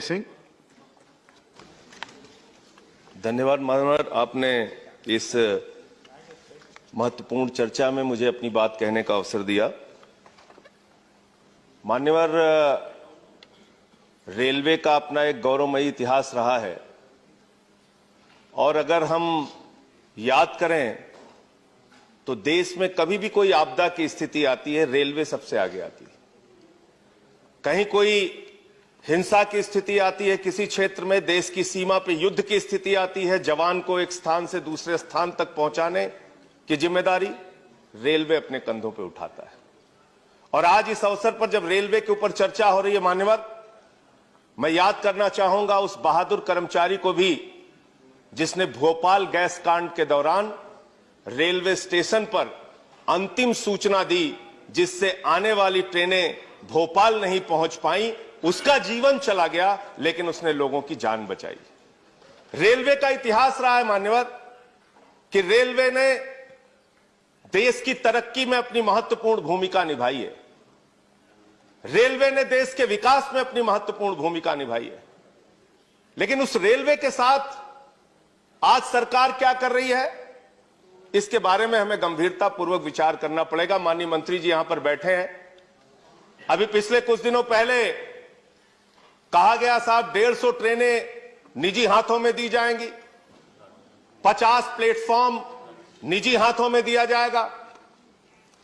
सिंह। धन्यवाद मानवर, आपने इस महत्वपूर्ण चर्चा में मुझे अपनी बात कहने का अवसर दिया। मान्यवर, रेलवे का अपना एक गौरवमयी इतिहास रहा है और अगर हम याद करें तो देश में कभी भी कोई आपदा की स्थिति आती है, रेलवे सबसे आगे आती है। कहीं कोई हिंसा की स्थिति आती है किसी क्षेत्र में, देश की सीमा पे युद्ध की स्थिति आती है, जवान को एक स्थान से दूसरे स्थान तक पहुंचाने की जिम्मेदारी रेलवे अपने कंधों पे उठाता है। और आज इस अवसर पर जब रेलवे के ऊपर चर्चा हो रही है मान्यवर, मैं याद करना चाहूंगा उस बहादुर कर्मचारी को भी जिसने भोपाल गैस कांड के दौरान रेलवे स्टेशन पर अंतिम सूचना दी, जिससे आने वाली ट्रेनें भोपाल नहीं पहुंच पाई। उसका जीवन चला गया लेकिन उसने लोगों की जान बचाई। रेलवे का इतिहास रहा है मान्यवर कि रेलवे ने देश की तरक्की में अपनी महत्वपूर्ण भूमिका निभाई है। रेलवे ने देश के विकास में अपनी महत्वपूर्ण भूमिका निभाई है। लेकिन उस रेलवे के साथ आज सरकार क्या कर रही है, इसके बारे में हमें गंभीरता पूर्वक विचार करना पड़ेगा। माननीय मंत्री जी यहां पर बैठे हैं। अभी पिछले कुछ दिनों पहले कहा गया साहब 150 ट्रेनें निजी हाथों में दी जाएंगी, 50 प्लेटफॉर्म निजी हाथों में दिया जाएगा।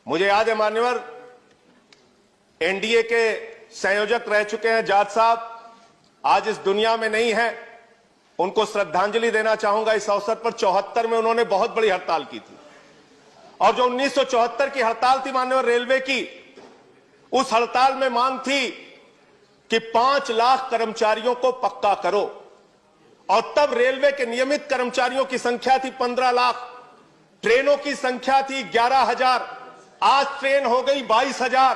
मुझे याद है मान्यवर, एनडीए के संयोजक रह चुके हैं जाट साहब, आज इस दुनिया में नहीं है। उनको श्रद्धांजलि देना चाहूंगा इस अवसर पर। 74 में उन्होंने बहुत बड़ी हड़ताल की थी और जो 1974 की हड़ताल थी मान्यवर रेलवे की, उस हड़ताल में मांग थी कि 5 लाख कर्मचारियों को पक्का करो। और तब रेलवे के नियमित कर्मचारियों की संख्या थी 15 लाख, ट्रेनों की संख्या थी 11,000। आज ट्रेन हो गई 22,000,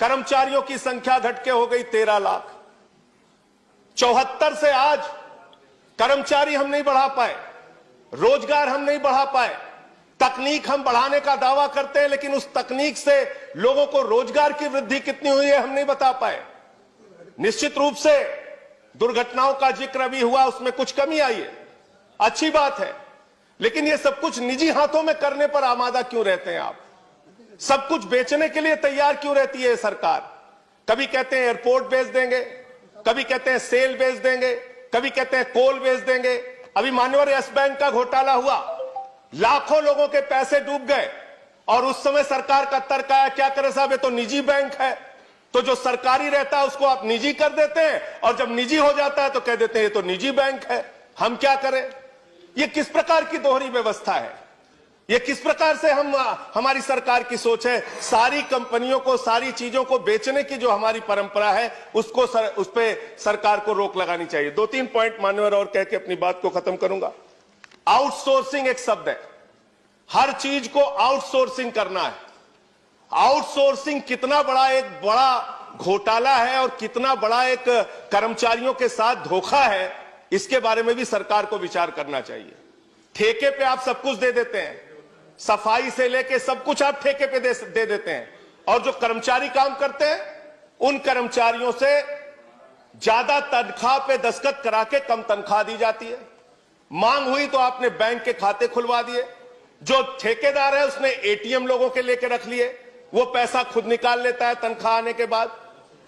कर्मचारियों की संख्या घटके हो गई 13 लाख। 74 से आज कर्मचारी हम नहीं बढ़ा पाए, रोजगार हम नहीं बढ़ा पाए। तकनीक हम बढ़ाने का दावा करते हैं लेकिन उस तकनीक से लोगों को रोजगार की वृद्धि कितनी हुई है हम नहीं बता पाए। निश्चित रूप से दुर्घटनाओं का जिक्र अभी हुआ, उसमें कुछ कमी आई है, अच्छी बात है। लेकिन ये सब कुछ निजी हाथों में करने पर आमादा क्यों रहते हैं आप? सब कुछ बेचने के लिए तैयार क्यों रहती है सरकार? कभी कहते हैं एयरपोर्ट बेच देंगे, कभी कहते हैं सेल बेच देंगे, कभी कहते हैं कोल बेच देंगे। अभी मान्यवर यस बैंक का घोटाला हुआ, लाखों लोगों के पैसे डूब गए और उस समय सरकार का तर्क आया, क्या करें साहब, ये तो निजी बैंक है, तो जो सरकारी रहता है उसको आप निजी कर देते हैं और जब निजी हो जाता है तो कह देते हैं ये तो निजी बैंक है, हम क्या करें? ये किस प्रकार की दोहरी व्यवस्था है? ये किस प्रकार से हमारी सरकार की सोच है? सारी कंपनियों को, सारी चीजों को बेचने की जो हमारी परंपरा है उसको उस पे सरकार को रोक लगानी चाहिए। 2-3 पॉइंट मान्यवर और कह के अपनी बात को खत्म करूंगा। आउटसोर्सिंग एक शब्द है, हर चीज को आउटसोर्सिंग करना है। आउटसोर्सिंग कितना बड़ा एक बड़ा घोटाला है और कितना बड़ा एक कर्मचारियों के साथ धोखा है, इसके बारे में भी सरकार को विचार करना चाहिए। ठेके पे आप सब कुछ दे देते हैं, सफाई से लेके सब कुछ आप ठेके पे दे देते हैं और जो कर्मचारी काम करते हैं उन कर्मचारियों से ज्यादा तनख्वाह पे दस्तखत करा के कम तनख्वाह दी जाती है। मांग हुई तो आपने बैंक के खाते खुलवा दिए, जो ठेकेदार है उसने एटीएम लोगों के लेके रख लिए, वो पैसा खुद निकाल लेता है तनख्वाह आने के बाद।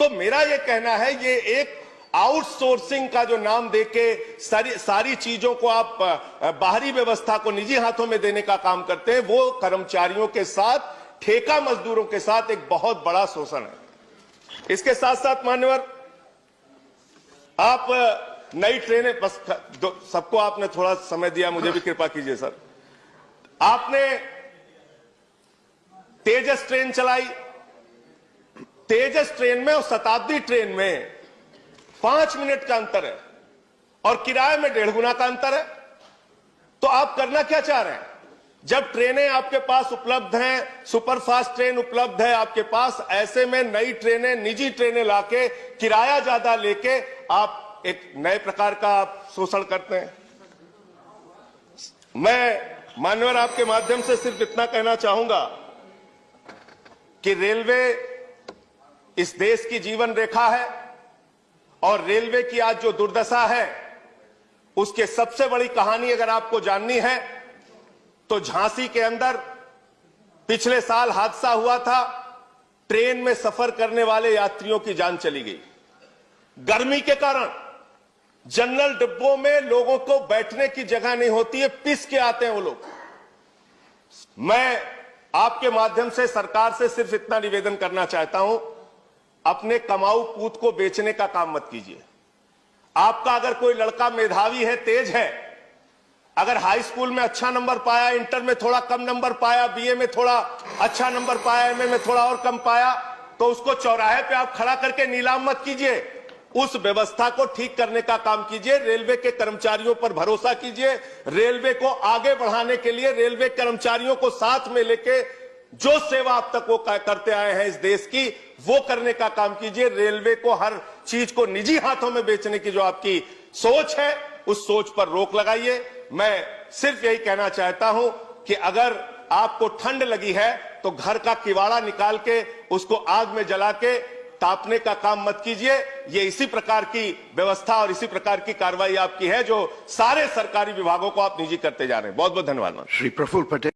तो मेरा ये कहना है, ये एक आउटसोर्सिंग का जो नाम देके सारी चीजों को आप बाहरी व्यवस्था को निजी हाथों में देने का काम करते हैं, वो कर्मचारियों के साथ, ठेका मजदूरों के साथ एक बहुत बड़ा शोषण है। इसके साथ साथ मान्यवर, आप नई ट्रेनें, बस सबको आपने थोड़ा समय दिया, मुझे भी कृपा कीजिए सर। आपने तेजस ट्रेन चलाई, तेजस ट्रेन में और शताब्दी ट्रेन में 5 मिनट का अंतर है और किराए में 1.5 गुना का अंतर है। तो आप करना क्या चाह रहे हैं? जब ट्रेनें आपके पास उपलब्ध हैं, सुपरफास्ट ट्रेन उपलब्ध है आपके पास, ऐसे में नई ट्रेनें, निजी ट्रेनें लाके किराया ज्यादा लेके आप एक नए प्रकार का आप शोषण करते हैं। मैं मान्यवर आपके माध्यम से सिर्फ इतना कहना चाहूंगा कि रेलवे इस देश की जीवन रेखा है और रेलवे की आज जो दुर्दशा है, उसके सबसे बड़ी कहानी अगर आपको जाननी है तो झांसी के अंदर पिछले साल हादसा हुआ था। ट्रेन में सफर करने वाले यात्रियों की जान चली गई। गर्मी के कारण जनरल डिब्बों में लोगों को बैठने की जगह नहीं होती है, पिस के आते हैं वो लोग। मैं आपके माध्यम से सरकार से सिर्फ इतना निवेदन करना चाहता हूं, अपने कमाऊ पूत को बेचने का काम मत कीजिए। आपका अगर कोई लड़का मेधावी है, तेज है, अगर हाई स्कूल में अच्छा नंबर पाया, इंटर में थोड़ा कम नंबर पाया, बीए में थोड़ा अच्छा नंबर पाया, एमए में थोड़ा और कम पाया, तो उसको चौराहे पे आप खड़ा करके नीलाम मत कीजिए। उस व्यवस्था को ठीक करने का काम कीजिए। रेलवे के कर्मचारियों पर भरोसा कीजिए। रेलवे को आगे बढ़ाने के लिए रेलवे कर्मचारियों को साथ में लेके जो सेवा अब तक वो करते आए हैं इस देश की, वो करने का काम कीजिए। रेलवे को हर चीज को निजी हाथों में बेचने की जो आपकी सोच है, उस सोच पर रोक लगाइए। मैं सिर्फ यही कहना चाहता हूं कि अगर आपको ठंड लगी है तो घर का किवाड़ा निकाल के उसको आग में जला के तापने का काम मत कीजिए। ये इसी प्रकार की व्यवस्था और इसी प्रकार की कार्रवाई आपकी है जो सारे सरकारी विभागों को आप निजी करते जा रहे हैं। बहुत बहुत धन्यवाद। श्री प्रफुल्ल पटेल।